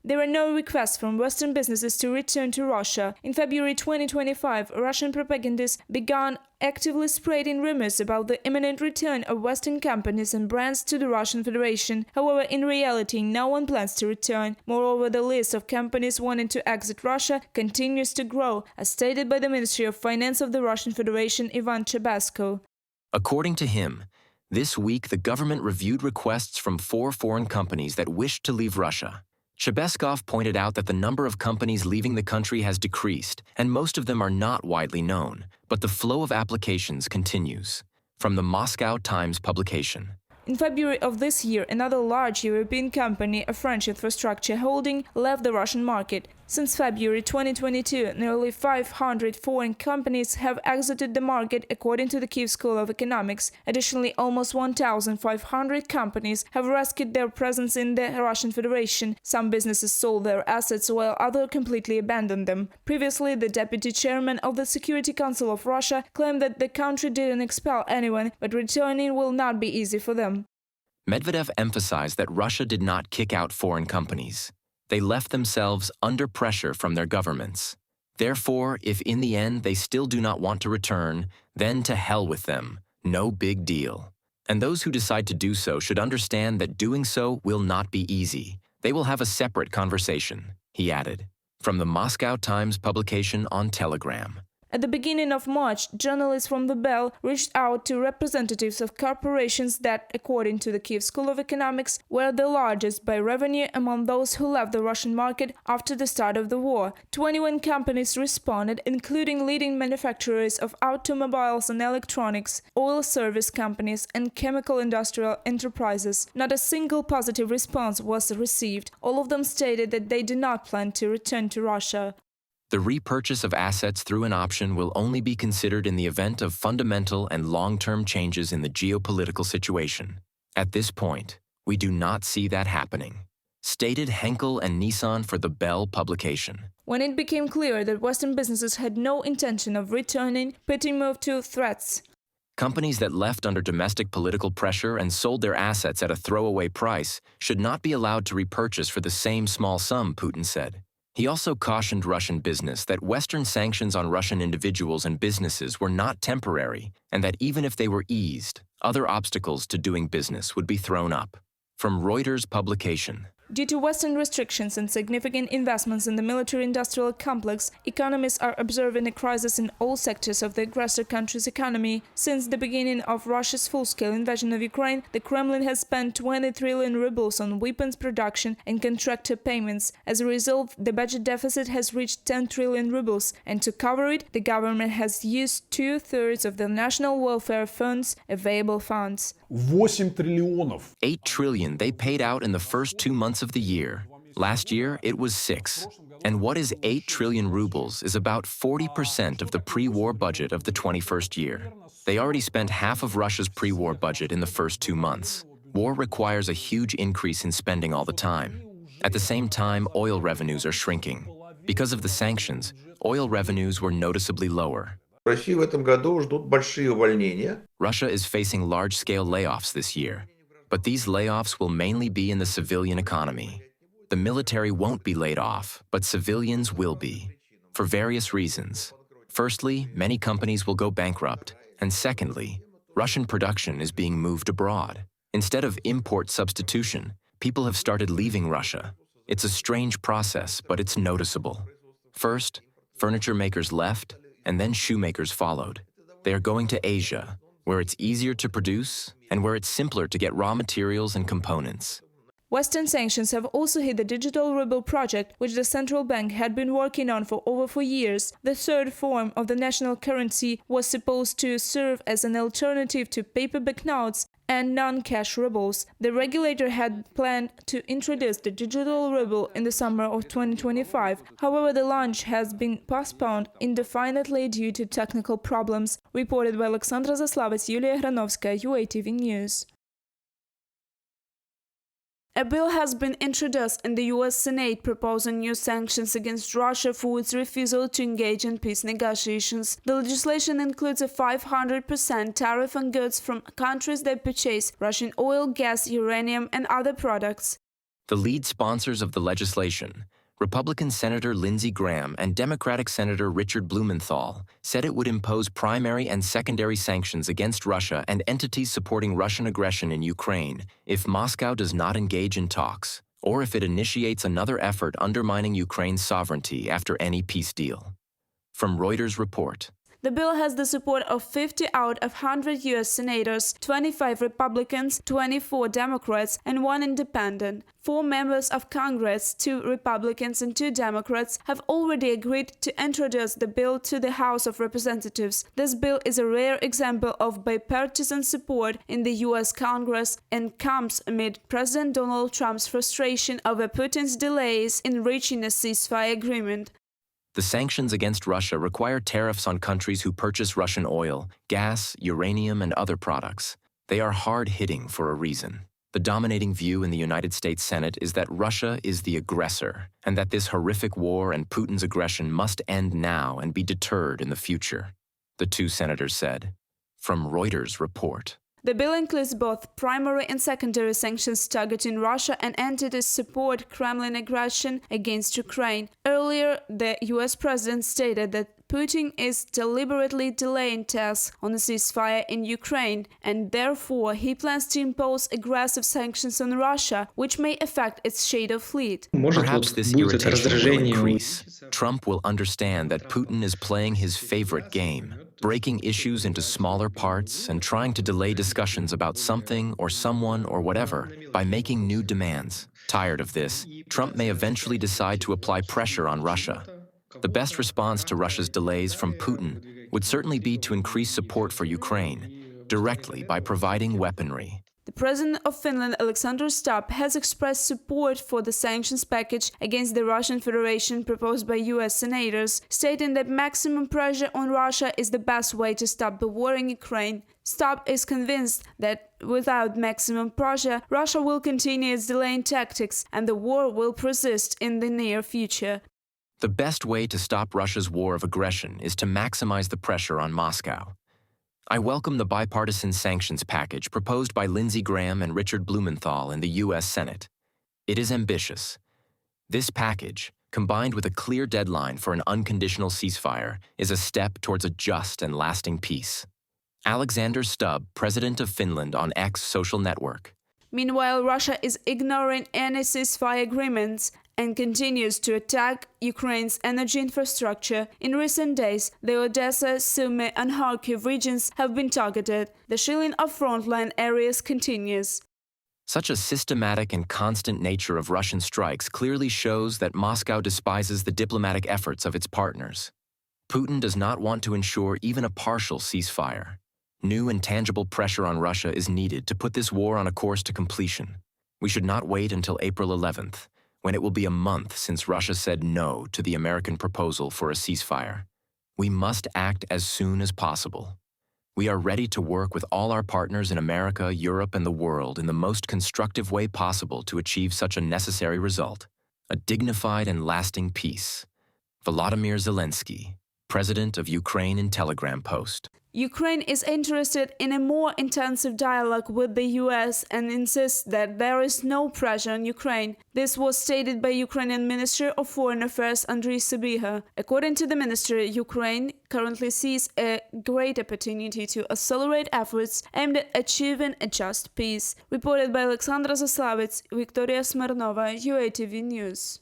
There are no requests from Western businesses to return to Russia. In February 2025, Russian propagandists began actively spreading rumors about the imminent return of Western companies and brands to the Russian Federation. However, in reality, no one plans to return. Moreover, the list of companies wanting to exit Russia continues to grow, as stated by the Ministry of Finance of the Russian Federation, Ivan Chebasco. According to him, this week the government reviewed requests from 4 foreign companies that wished to leave Russia. Chebeskov pointed out that the number of companies leaving the country has decreased, and most of them are not widely known, but the flow of applications continues. From the Moscow Times publication. In February of this year, another large European company, a French infrastructure holding, left the Russian market. Since February 2022, nearly 500 foreign companies have exited the market, according to the Kyiv School of Economics. Additionally, almost 1,500 companies have rescued their presence in the Russian Federation. Some businesses sold their assets while others completely abandoned them. Previously, the deputy chairman of the Security Council of Russia claimed that the country didn't expel anyone, but returning will not be easy for them. Medvedev emphasized that Russia did not kick out foreign companies. They left themselves under pressure from their governments. Therefore, if in the end they still do not want to return, then to hell with them. No big deal. And those who decide to do so should understand that doing so will not be easy. They will have a separate conversation, he added. From the Moscow Times publication on Telegram. At the beginning of March, journalists from the Bell reached out to representatives of corporations that, according to the Kyiv School of Economics, were the largest by revenue among those who left the Russian market after the start of the war. 21 companies responded, including leading manufacturers of automobiles and electronics, oil service companies, and chemical industrial enterprises. Not a single positive response was received. All of them stated that they do not plan to return to Russia. The repurchase of assets through an option will only be considered in the event of fundamental and long-term changes in the geopolitical situation. At this point, we do not see that happening, stated Henkel and Nissan for the Bell publication. When it became clear that Western businesses had no intention of returning, Putin moved to threats. Companies that left under domestic political pressure and sold their assets at a throwaway price should not be allowed to repurchase for the same small sum, Putin said. He also cautioned Russian business that Western sanctions on Russian individuals and businesses were not temporary, and that even if they were eased, other obstacles to doing business would be thrown up. From Reuters publication. Due to Western restrictions and significant investments in the military-industrial complex, economists are observing a crisis in all sectors of the aggressor country's economy. Since the beginning of Russia's full-scale invasion of Ukraine, the Kremlin has spent 20 trillion rubles on weapons production and contractor payments. As a result, the budget deficit has reached 10 trillion rubles, and to cover it, the government has used 2/3 of the National Welfare Fund's available funds. 8 триллионов. 8 trillion they paid out in the first 2 months of the year. Last year, it was 6. And what is 8 trillion rubles is about 40% of the pre-war budget of the 21st year. They already spent half of Russia's pre-war budget in the first 2 months. War requires a huge increase in spending all the time. At the same time, oil revenues are shrinking. Because of the sanctions, oil revenues were noticeably lower. Россию в этом году ждут большие увольнения. Russia is facing large-scale layoffs this year, but these layoffs will mainly be in the civilian economy. The military won't be laid off, but civilians will be, for various reasons. Firstly, many companies will go bankrupt, and secondly, Russian production is being moved abroad. Instead of import substitution, people have started leaving Russia. It's a strange process, but it's noticeable. First, furniture makers left, and then shoemakers followed. They are going to Asia, where it's easier to produce and where it's simpler to get raw materials and components. Western sanctions have also hit the digital ruble project, which the central bank had been working on for over 4 years. The third form of the national currency was supposed to serve as an alternative to paper banknotes and non-cash rubles. The regulator had planned to introduce the digital ruble in the summer of 2025. However, the launch has been postponed indefinitely due to technical problems. Reported by Alexandra Zaslavets, Yulia Granovskaya, UATV News. A bill has been introduced in the U.S. Senate proposing new sanctions against Russia for its refusal to engage in peace negotiations. The legislation includes a 500% tariff on goods from countries that purchase Russian oil, gas, uranium, and other products. The lead sponsors of the legislation, Republican Senator Lindsey Graham and Democratic Senator Richard Blumenthal, said it would impose primary and secondary sanctions against Russia and entities supporting Russian aggression in Ukraine if Moscow does not engage in talks, or if it initiates another effort undermining Ukraine's sovereignty after any peace deal. From Reuters report. The bill has the support of 50 out of 100 U.S. senators, 25 Republicans, 24 Democrats, and 1 independent. 4 members of Congress, 2 Republicans and 2 Democrats, have already agreed to introduce the bill to the House of Representatives. This bill is a rare example of bipartisan support in the U.S. Congress and comes amid President Donald Trump's frustration over Putin's delays in reaching a ceasefire agreement. The sanctions against Russia require tariffs on countries who purchase Russian oil, gas, uranium, and other products. They are hard-hitting for a reason. The dominating view in the United States Senate is that Russia is the aggressor, and that this horrific war and Putin's aggression must end now and be deterred in the future, the 2 senators said. From Reuters report. The bill includes both primary and secondary sanctions targeting Russia and entities support Kremlin aggression against Ukraine. Earlier, the US president stated that Putin is deliberately delaying talks on a ceasefire in Ukraine, and therefore he plans to impose aggressive sanctions on Russia, which may affect its shadow fleet. Perhaps this irritation will increase. Trump will understand that Putin is playing his favorite game, breaking issues into smaller parts and trying to delay discussions about something or someone or whatever by making new demands. Tired of this, Trump may eventually decide to apply pressure on Russia. The best response to Russia's delays from Putin would certainly be to increase support for Ukraine, directly by providing weaponry. The president of Finland, Alexander Stubb, has expressed support for the sanctions package against the Russian Federation proposed by US senators, stating that maximum pressure on Russia is the best way to stop the war in Ukraine. Stubb is convinced that without maximum pressure, Russia will continue its delaying tactics and the war will persist in the near future. The best way to stop Russia's war of aggression is to maximize the pressure on Moscow. I welcome the bipartisan sanctions package proposed by Lindsey Graham and Richard Blumenthal in the U.S. Senate. It is ambitious. This package, combined with a clear deadline for an unconditional ceasefire, is a step towards a just and lasting peace. Alexander Stubb, president of Finland, on X social network. Meanwhile, Russia is ignoring any ceasefire agreements and continues to attack Ukraine's energy infrastructure. In recent days, the Odessa, Sumy, and Kharkiv regions have been targeted. The shelling of frontline areas continues. Such a systematic and constant nature of Russian strikes clearly shows that Moscow despises the diplomatic efforts of its partners. Putin does not want to ensure even a partial ceasefire. New and tangible pressure on Russia is needed to put this war on a course to completion. We should not wait until April 11th, when it will be a month since Russia said no to the American proposal for a ceasefire. We must act as soon as possible. We are ready to work with all our partners in America, Europe, and the world in the most constructive way possible to achieve such a necessary result, a dignified and lasting peace. Volodymyr Zelensky, President of Ukraine, in Telegram post. Ukraine is interested in a more intensive dialogue with the US and insists that there is no pressure on Ukraine. This was stated by Ukrainian Minister of Foreign Affairs Andriy Sybiha. According to the minister, Ukraine currently sees a great opportunity to accelerate efforts aimed at achieving a just peace. Reported by Alexandra Zaslavets, Victoria Smirnova, UATV News.